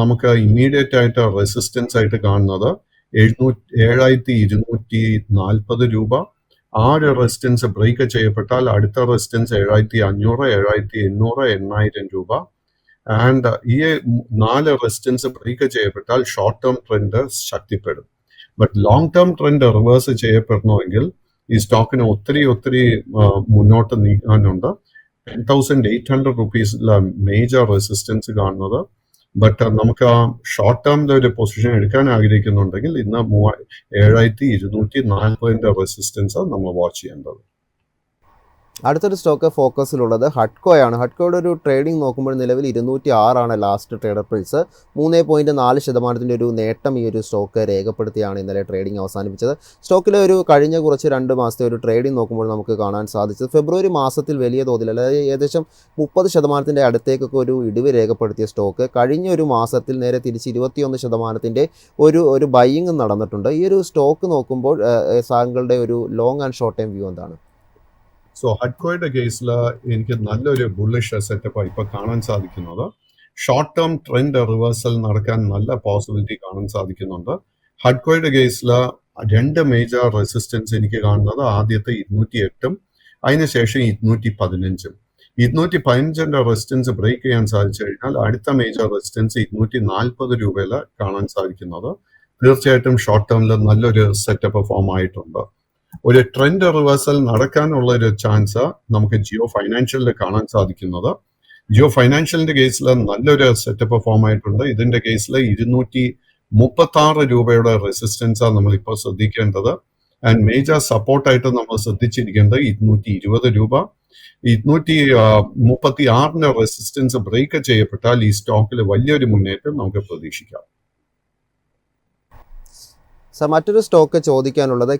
നമുക്ക് ഇമ്മീഡിയറ്റ് ആയിട്ട് റെസിസ്റ്റൻസ് ആയിട്ട് കാണുന്നത് 7240 രൂപ. ആ ഒരു റെസിസ്റ്റൻസ് ബ്രേക്ക് ചെയ്യപ്പെട്ടാൽ അടുത്ത റെസിസ്റ്റൻസ് 7500, 7800, 8000 രൂപ. ആൻഡ് ഈ 4 റെസിസ്റ്റൻസ് ബ്രേക്ക് ചെയ്യപ്പെട്ടാൽ ഷോർട്ട് ടേം ട്രെൻഡ് ശക്തിപ്പെടും. But long term trend reverse ചെയ്യപ്പെടണമെങ്കിൽ ഈ സ്റ്റോക്കിന് ഒത്തിരി മുന്നോട്ട് നീങ്ങാനുണ്ട്. 10,800 റുപ്പീസിലാണ് മേജർ റെസിസ്റ്റൻസ് കാണുന്നത്. ബട്ട് നമുക്ക് ആ ഷോർട്ട് ടേമിന്റെ ഒരു പൊസിഷൻ എടുക്കാൻ ആഗ്രഹിക്കുന്നുണ്ടെങ്കിൽ ഇന്ന് 7240 റെസിസ്റ്റൻസ് നമ്മൾ വാച്ച് ചെയ്യേണ്ടത്. അടുത്തൊരു സ്റ്റോക്ക് ഫോക്കസിലുള്ളത് ഹഡ്കോയാണ്. ഹഡ്കോയുടെ ഒരു ട്രേഡിംഗ് നോക്കുമ്പോൾ നിലവിൽ 206 ലാസ്റ്റ് ട്രേഡർ പ്രൈസ്. 3.4% ഒരു നേട്ടം ഈ ഒരു സ്റ്റോക്ക് രേഖപ്പെടുത്തിയാണ് ഇന്നലെ ട്രേഡിംഗ് അവസാനിപ്പിച്ചത്. സ്റ്റോക്കിലെ ഒരു കഴിഞ്ഞ കുറച്ച് 2 മാസത്തെ ഒരു ട്രേഡിംഗ് നോക്കുമ്പോൾ നമുക്ക് കാണാൻ സാധിച്ചത് ഫെബ്രുവരി മാസത്തിൽ വലിയ തോതിൽ അതായത് ഏകദേശം 30% അടുത്തേക്കൊക്കെ ഒരു ഇടിവ് രേഖപ്പെടുത്തിയ സ്റ്റോക്ക് കഴിഞ്ഞ ഒരു മാസത്തിൽ നേരെ തിരിച്ച് 21% ഒരു ബൈയിങ് നടന്നിട്ടുണ്ട്. ഈ ഒരു സ്റ്റോക്ക് നോക്കുമ്പോൾ താങ്കളുടെ ഒരു long and short time view എന്താണ്? സോ ഹഡ്കോയുടെ കേസിൽ എനിക്ക് നല്ലൊരു ബുള്ളിഷ് സെറ്റപ്പ് ഇപ്പൊ കാണാൻ സാധിക്കുന്നത്. ഷോർട്ട് ടേം ട്രെൻഡ് റിവേഴ്സൽ നടക്കാൻ നല്ല പോസിബിലിറ്റി കാണാൻ സാധിക്കുന്നുണ്ട്. ഹഡ്കോയുടെ കേസിൽ 2 മേജർ റെസിസ്റ്റൻസ് എനിക്ക് കാണുന്നത് ആദ്യത്തെ 208 അതിനുശേഷം 215. 215 റെസിസ്റ്റൻസ് ബ്രേക്ക് ചെയ്യാൻ സാധിച്ചു കഴിഞ്ഞാൽ അടുത്ത മേജർ റെസിസ്റ്റൻസ് 240 രൂപയിൽ കാണാൻ സാധിക്കുന്നത്. തീർച്ചയായിട്ടും ഷോർട്ട് ടേമിൽ നല്ലൊരു സെറ്റപ്പ് ഫോം ആയിട്ടുണ്ട്. ഒരു ട്രെൻഡ് റിവേഴ്സൽ നടക്കാനുള്ള ഒരു ചാൻസ് നമുക്ക് ജിയോ ഫൈനാൻഷ്യലിൽ കാണാൻ സാധിക്കുന്നത്. ജിയോ ഫൈനാൻഷ്യലിന്റെ കേസിൽ നല്ലൊരു സെറ്റപ്പ് ഫോം ആയിട്ടുണ്ട്. ഇതിന്റെ കേസിൽ 236 രൂപയുടെ റെസിസ്റ്റൻസാണ് നമ്മളിപ്പോൾ ശ്രദ്ധിക്കേണ്ടത്. ആൻഡ് മേജർ സപ്പോർട്ടായിട്ട് നമ്മൾ ശ്രദ്ധിച്ചിരിക്കേണ്ടത് 220 രൂപ. 236 റെസിസ്റ്റൻസ് ബ്രേക്ക് ചെയ്യപ്പെട്ടാൽ ഈ സ്റ്റോക്കിൽ വലിയൊരു മുന്നേറ്റം നമുക്ക് പ്രതീക്ഷിക്കാം. സർ, മറ്റൊരു സ്റ്റോക്ക് ചോദിക്കാനുള്ളത്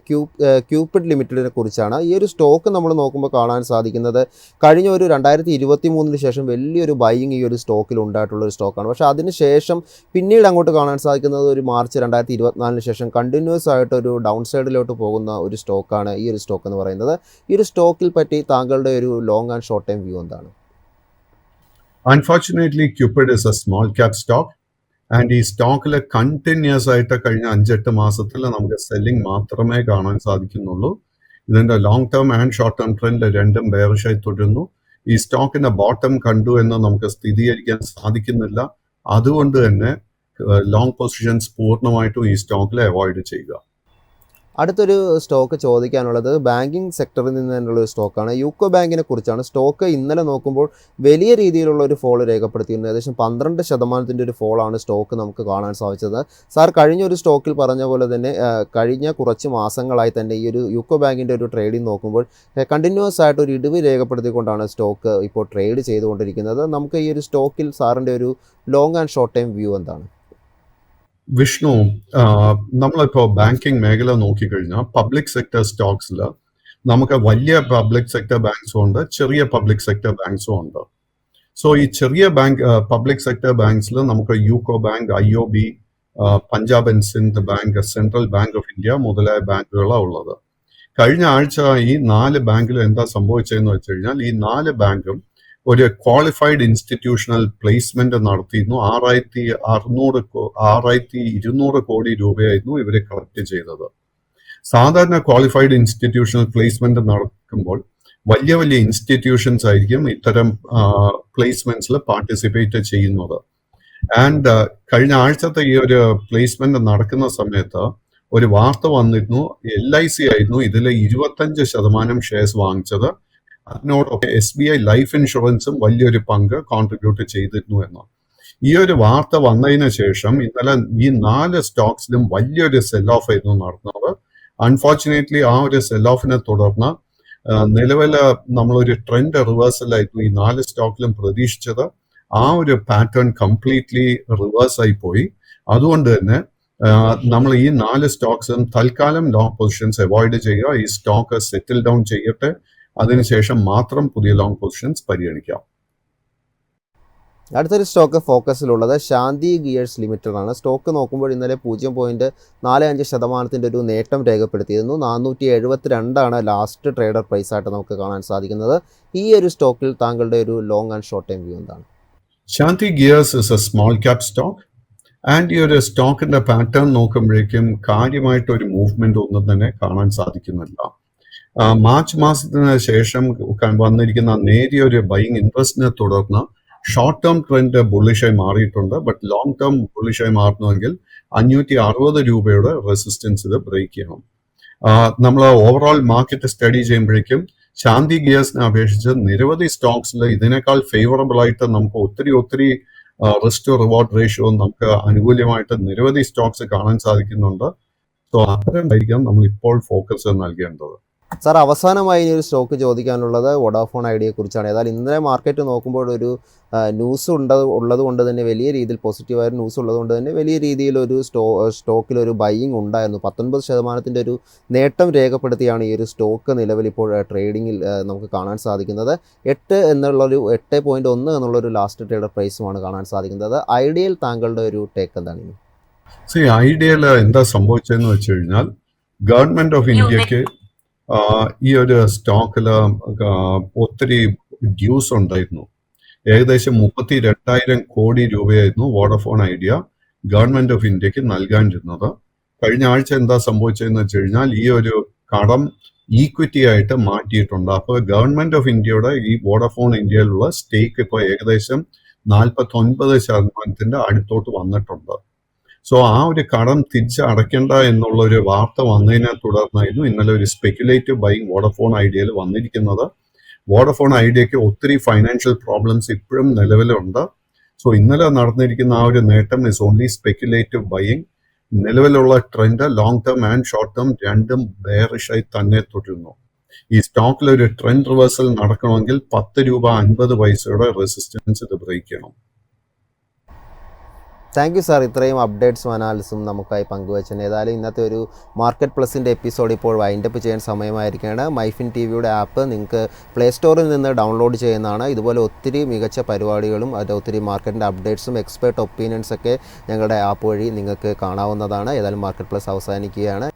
ക്യൂപിഡ് ലിമിറ്റഡിനെ കുറിച്ചാണ്. ഈ ഒരു സ്റ്റോക്ക് നമ്മൾ നോക്കുമ്പോൾ കാണാൻ സാധിക്കുന്നത് കഴിഞ്ഞ ഒരു 2023 ശേഷം വലിയൊരു ബൈയിങ് ഈ ഒരു സ്റ്റോക്കിൽ ഉണ്ടായിട്ടുള്ള ഒരു സ്റ്റോക്കാണ്. പക്ഷേ അതിനുശേഷം പിന്നീട് അങ്ങോട്ട് കാണാൻ സാധിക്കുന്നത് ഒരു മാർച്ച് 2024 ശേഷം കണ്ടിന്യൂസ് ആയിട്ട് ഒരു ഡൗൺ സൈഡിലോട്ട് പോകുന്ന ഒരു സ്റ്റോക്കാണ് ഈ ഒരു സ്റ്റോക്ക് എന്ന് പറയുന്നത്. ഈ ഒരു സ്റ്റോക്കിൽ പറ്റി താങ്കളുടെ ഒരു long and short time view എന്താണ്? Unfortunately, Cupid is a small cap stock. And ഈ സ്റ്റോക്കിൽ കണ്ടിന്യൂസ് ആയിട്ട് കഴിഞ്ഞ 5-8 മാസത്തിൽ നമുക്ക് സെല്ലിംഗ് മാത്രമേ കാണാൻ സാധിക്കുന്നുള്ളൂ. ഇതിന്റെ long term and short term trend രണ്ടും ബെയറിഷായി തുടരുന്നു. ഈ സ്റ്റോക്കിന്റെ ബോട്ടം കണ്ടു എന്ന് നമുക്ക് സ്ഥിരീകരിക്കാൻ സാധിക്കുന്നില്ല. അതുകൊണ്ട് തന്നെ ലോങ് പൊസിഷൻസ് പൂർണ്ണമായിട്ടും ഈ സ്റ്റോക്കിൽ അവോയ്ഡ് ചെയ്യുക. അടുത്തൊരു സ്റ്റോക്ക് ചോദിക്കാനുള്ളത് ബാങ്കിങ് സെക്ടറിൽ നിന്ന് തന്നെയുള്ളൊരു സ്റ്റോക്കാണ്. യൂക്കോ ബാങ്കിനെ കുറിച്ചാണ്. സ്റ്റോക്ക് ഇന്നലെ നോക്കുമ്പോൾ വലിയ രീതിയിലുള്ള ഒരു ഫോൾ രേഖപ്പെടുത്തിയിരുന്നു. ഏകദേശം 12% ഒരു ഫോളാണ് സ്റ്റോക്ക് നമുക്ക് കാണാൻ സാധിച്ചത്. സാർ, കഴിഞ്ഞ ഒരു സ്റ്റോക്കിൽ പറഞ്ഞ പോലെ തന്നെ കഴിഞ്ഞ കുറച്ച് മാസങ്ങളായി തന്നെ ഈ ഒരു യൂക്കോ ബാങ്കിൻ്റെ ഒരു ട്രേഡിംഗ് നോക്കുമ്പോൾ കണ്ടിന്യൂസ് ആയിട്ട് ഒരു ഇടിവ് രേഖപ്പെടുത്തിക്കൊണ്ടാണ് സ്റ്റോക്ക് ഇപ്പോൾ ട്രേഡ് ചെയ്തുകൊണ്ടിരിക്കുന്നത്. നമുക്ക് ഈ ഒരു സ്റ്റോക്കിൽ സാറിൻ്റെ ഒരു long and short time view എന്താണ്? വിഷ്ണു, നമ്മളിപ്പോൾ ബാങ്കിങ് മേഖല നോക്കിക്കഴിഞ്ഞാൽ പബ്ലിക് സെക്ടർ സ്റ്റോക്സിൽ നമുക്ക് വലിയ പബ്ലിക് സെക്ടർ ബാങ്ക്സും ഉണ്ട്, ചെറിയ പബ്ലിക് സെക്ടർ ബാങ്ക്സും ഉണ്ട്. സോ ഈ ചെറിയ പബ്ലിക് സെക്ടർ ബാങ്ക്സിൽ നമുക്ക് UCO bank, IOB, Punjab and Sindh bank, central bank of India മുതലായ ബാങ്കുകളാണ് ഉള്ളത്. കഴിഞ്ഞ ആഴ്ച ഈ 4 ബാങ്കിലും എന്താ സംഭവിച്ചതെന്ന് വെച്ച് കഴിഞ്ഞാൽ ഈ 4 ബാങ്കും ഒരു ക്വാളിഫൈഡ് ഇൻസ്റ്റിറ്റ്യൂഷണൽ പ്ലേസ്മെന്റ് നടത്തിയിരുന്നു. 6,200 കോടി രൂപയായിരുന്നു ഇവരെ കളക്ട് ചെയ്തത്. സാധാരണ ക്വാളിഫൈഡ് ഇൻസ്റ്റിറ്റ്യൂഷണൽ പ്ലേസ്മെന്റ് നടക്കുമ്പോൾ വലിയ വലിയ ഇൻസ്റ്റിറ്റ്യൂഷൻസ് ആയിരിക്കും ഇത്തരം പ്ലേസ്മെന്റ്സിൽ പാർട്ടിസിപ്പേറ്റ് ചെയ്യുന്നത്. ആൻഡ് കഴിഞ്ഞ ആഴ്ചത്തെ ഈ ഒരു പ്ലേസ്മെന്റ് നടക്കുന്ന സമയത്ത് ഒരു വാർത്ത വന്നിരുന്നു, LIC ആയിരുന്നു ഇതിൽ 25% ഷെയർസ് വാങ്ങിച്ചത്. അതിനോടൊപ്പം SBI ലൈഫ് ഇൻഷുറൻസും വലിയൊരു പങ്ക് കോൺട്രിബ്യൂട്ട് ചെയ്തിരുന്നു എന്ന്. ഈ ഒരു വാർത്ത വന്നതിന് ശേഷം ഇന്നലെ ഈ 4 സ്റ്റോക്സിലും വലിയൊരു സെൽ ഓഫ് ആയിരുന്നു നടന്നത്. അൺഫോർച്ചുനേറ്റ്ലി ആ ഒരു സെൽ ഓഫിനെ തുടർന്ന് നിലവിൽ നമ്മളൊരു ട്രെൻഡ് റിവേഴ്സലായിരുന്നു ഈ 4 സ്റ്റോക്കിലും പ്രതീക്ഷിച്ചത്. ആ ഒരു പാറ്റേൺ കംപ്ലീറ്റ്ലി റിവേഴ്സ് ആയി പോയി. അതുകൊണ്ട് തന്നെ നമ്മൾ ഈ 4 സ്റ്റോക്സും തൽക്കാലം ലോങ് പൊസിഷൻസ് അവോയ്ഡ് ചെയ്യുക. ഈ സ്റ്റോക്ക് സെറ്റിൽ ഡൗൺ ചെയ്യട്ടെ, അതിനുശേഷം മാത്രം പുതിയ ലോങ് പൊസിഷൻസ് പരിഗണിക്കാം. അടുത്തൊരു സ്റ്റോക്ക് ഫോക്കസിലുള്ളത് ശാന്തി ഗിയേഴ്സ് ലിമിറ്റഡ് ആണ്. സ്റ്റോക്ക് നോക്കുമ്പോൾ ഇന്നലെ 0.45% ഒരു നേട്ടം രേഖപ്പെടുത്തിയിരുന്നു. 472 ലാസ്റ്റ് ട്രേഡർ പ്രൈസ് ആയിട്ട് നമുക്ക് കാണാൻ സാധിക്കുന്നത്. ഈ ഒരു സ്റ്റോക്കിൽ താങ്കളുടെ ഒരു long and short time view എന്താണ്? Shanti Gears is a small cap stock. And ഈ ഒരു സ്റ്റോക്കിന്റെ പാറ്റേൺ നോക്കുമ്പോഴേക്കും കാര്യമായിട്ട് ഒരു മൂവ്മെന്റ് ഒന്നും തന്നെ കാണാൻ സാധിക്കുന്നില്ല. മാർച്ച് മാസത്തിന് ശേഷം വന്നിരിക്കുന്ന നേരിയൊരു ബൈയിങ് ഇൻട്രസ്റ്റിനെ തുടർന്ന് ഷോർട്ട് ടേം ട്രെൻഡ് ബുള്ളിഷായി മാറിയിട്ടുണ്ട്. ബട്ട് ലോങ് ടേം ബുള്ളിഷായി മാറണമെങ്കിൽ 560 രൂപയുടെ റെസിസ്റ്റൻസ് ഇത് ബ്രേക്ക് ചെയ്യണം. നമ്മൾ ഓവറോൾ മാർക്കറ്റ് സ്റ്റഡി ചെയ്യുമ്പോഴേക്കും ശാന്തി ഗിയേഴ്സിനെ അപേക്ഷിച്ച് നിരവധി സ്റ്റോക്സിൽ ഇതിനേക്കാൾ ഫേവറബിൾ ആയിട്ട് നമുക്ക് ഒത്തിരി റിസ്ക് ടു റിവാർഡ് റേഷ്യോ നമുക്ക് അനുകൂല്യമായിട്ട് നിരവധി സ്റ്റോക്സ് കാണാൻ സാധിക്കുന്നുണ്ട്. സോ അത്തരമായിരിക്കാം നമ്മൾ ഇപ്പോൾ ഫോക്കസ് നൽകേണ്ടത്. സാർ, അവസാനമായി ഒരു സ്റ്റോക്ക് ചോദിക്കാനുള്ളത് വോഡാഫോൺ ഐഡിയയെക്കുറിച്ചാണ്. ഏതായാലും ഇന്നലെ മാർക്കറ്റ് നോക്കുമ്പോൾ ഒരു ന്യൂസ് ഉള്ളത് കൊണ്ട് തന്നെ വലിയ രീതിയിൽ പോസിറ്റീവായ ന്യൂസ് ഉള്ളതുകൊണ്ട് തന്നെ വലിയ രീതിയിലൊരു സ്റ്റോക്കിലൊരു ബൈയിങ് ഉണ്ടായിരുന്നു. 19% ഒരു നേട്ടം രേഖപ്പെടുത്തിയാണ് ഈ ഒരു സ്റ്റോക്ക് നിലവിൽ ഇപ്പോൾ ട്രേഡിങ്ങിൽ നമുക്ക് കാണാൻ സാധിക്കുന്നത്. 8.1 എന്നുള്ളൊരു ലാസ്റ്റ് ട്രേഡർ പ്രൈസുമാണ് കാണാൻ സാധിക്കുന്നത്. ഐഡിയയിൽ താങ്കളുടെ ഒരു ടേക്ക് എന്താണ്? ഐഡിയയിൽ എന്താ സംഭവിച്ചതെന്ന് വെച്ച് കഴിഞ്ഞാൽ ഗവൺമെന്റ് ഓഫ് ഇന്ത്യക്ക് ഈ ഒരു സ്റ്റോക്കിൽ ഒത്തിരി ഡ്യൂസ് ഉണ്ടായിരുന്നു. ഏകദേശം 32,000 കോടി രൂപയായിരുന്നു വോഡഫോൺ ഐഡിയ ഗവൺമെന്റ് ഓഫ് ഇന്ത്യക്ക് നൽകാനിരുന്നത്. കഴിഞ്ഞ ആഴ്ച എന്താ സംഭവിച്ചതെന്ന് വെച്ച് കഴിഞ്ഞാൽ ഈ ഒരു കടം ഈക്വിറ്റി ആയിട്ട് മാറ്റിയിട്ടുണ്ട്. അപ്പോൾ ഗവൺമെന്റ് ഓഫ് ഇന്ത്യയുടെ ഈ വോഡഫോൺ ഇന്ത്യയിലുള്ള സ്റ്റേക്ക് ഇപ്പോൾ ഏകദേശം 49% അടുത്തോട്ട് വന്നിട്ടുണ്ട്. സോ ആ ഒരു കടം തിരിച്ച് അടയ്ക്കേണ്ട എന്നുള്ള ഒരു വാർത്ത വന്നതിനെ തുടർന്നായിരുന്നു ഇന്നലെ ഒരു സ്പെക്യുലേറ്റീവ് ബൈയിങ് വോഡഫോൺ ഐഡിയയിൽ വന്നിരിക്കുന്നത്. വോഡഫോൺ ഐഡിയക്ക് ഒത്തിരി ഫൈനാൻഷ്യൽ പ്രോബ്ലംസ് ഇപ്പോഴും നിലവിലുണ്ട്. സോ ഇന്നലെ നടന്നിരിക്കുന്ന ആ ഒരു നേട്ടം ഇസ് ഓൺലി സ്പെക്യുലേറ്റീവ് ബൈയിങ്. നിലവിലുള്ള trend long term and short term രണ്ടും ബെയറിഷായി തന്നെ തുടരുന്നു. ഈ സ്റ്റോക്കിൽ ഒരു ട്രെൻഡ് റിവേഴ്സൽ നടക്കണമെങ്കിൽ 10 രൂപ 50 പൈസയുടെ റെസിസ്റ്റൻസ് ഇത് ബ്രേക്ക് ചെയ്യണം. താങ്ക് യു സാർ, ഇത്രയും അപ്ഡേറ്റ്സും അനാലിസും നമുക്കായി പങ്കുവച്ചതിന്. ഏതായാലും ഇന്നത്തെ ഒരു മാർക്കറ്റ് പ്ലസിൻ്റെ എപ്പിസോഡ് ഇപ്പോൾ വൈൻഡപ്പ് ചെയ്യാൻ സമയമായിരിക്കുകയാണ്. മൈഫിൻ TVയുടെ ആപ്പ് നിങ്ങൾക്ക് പ്ലേ സ്റ്റോറിൽ നിന്ന് ഡൗൺലോഡ് ചെയ്യുന്നതാണ്. ഇതുപോലെ ഒത്തിരി മികച്ച പരിപാടികളും ഒത്തിരി മാർക്കറ്റിൻ്റെ അപ്ഡേറ്റ്സും എക്സ്പേർട്ട് ഒപ്പീനിയൻസൊക്കെ ഞങ്ങളുടെ ആപ്പ് വഴി നിങ്ങൾക്ക് കാണാവുന്നതാണ്. ഏതായാലും മാർക്കറ്റ് പ്ലസ് അവസാനിക്കുകയാണ്.